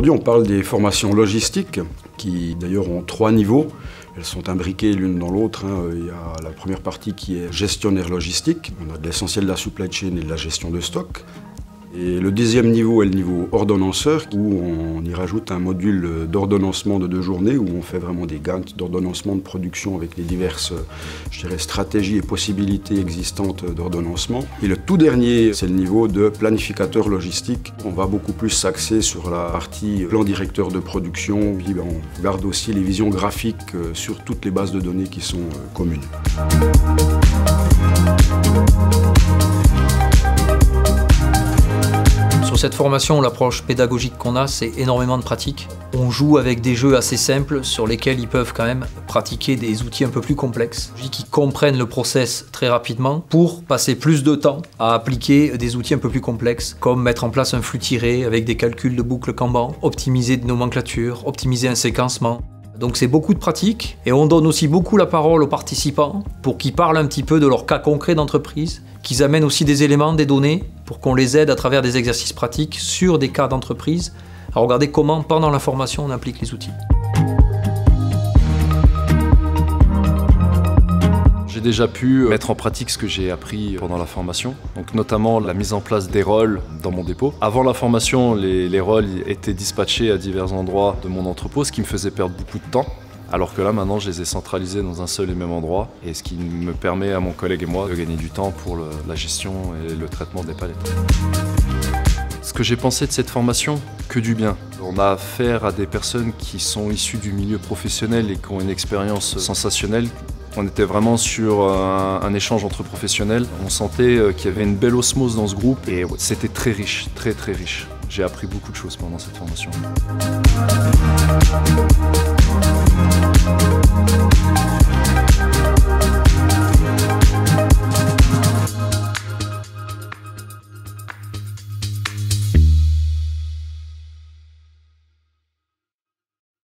Aujourd'hui, on parle des formations logistiques qui d'ailleurs ont 3 niveaux. Elles sont imbriquées l'une dans l'autre. Il y a la première partie qui est gestionnaire logistique. On a de l'essentiel de la supply chain et de la gestion de stock. Et le deuxième niveau est le niveau ordonnanceur, où on y rajoute un module d'ordonnancement de 2 journées, où on fait vraiment des gains d'ordonnancement de production avec les diverses, stratégies et possibilités existantes d'ordonnancement. Et le tout dernier, c'est le niveau de planificateur logistique. On va beaucoup plus s'axer sur la partie plan directeur de production. On garde aussi les visions graphiques sur toutes les bases de données qui sont communes. Sur cette formation, l'approche pédagogique qu'on a, c'est énormément de pratique. On joue avec des jeux assez simples sur lesquels ils peuvent quand même pratiquer des outils un peu plus complexes, qui comprennent le process très rapidement pour passer plus de temps à appliquer des outils un peu plus complexes, comme mettre en place un flux tiré avec des calculs de boucles Kanban, optimiser des nomenclatures, optimiser un séquencement. Donc c'est beaucoup de pratique et on donne aussi beaucoup la parole aux participants pour qu'ils parlent un petit peu de leur cas concret d'entreprise, qu'ils amènent aussi des éléments, des données, pour qu'on les aide à travers des exercices pratiques sur des cas d'entreprise, à regarder comment pendant la formation on applique les outils. J'ai déjà pu mettre en pratique ce que j'ai appris pendant la formation, donc notamment la mise en place des rôles dans mon dépôt. Avant la formation, les rôles étaient dispatchés à divers endroits de mon entrepôt, ce qui me faisait perdre beaucoup de temps. Alors que là, maintenant, je les ai centralisés dans un seul et même endroit, et ce qui me permet à mon collègue et moi de gagner du temps pour la gestion et le traitement des palettes. Ce que j'ai pensé de cette formation, que du bien. On a affaire à des personnes qui sont issues du milieu professionnel et qui ont une expérience sensationnelle. On était vraiment sur un échange entre professionnels. On sentait qu'il y avait une belle osmose dans ce groupe et c'était très riche, très très riche. J'ai appris beaucoup de choses pendant cette formation.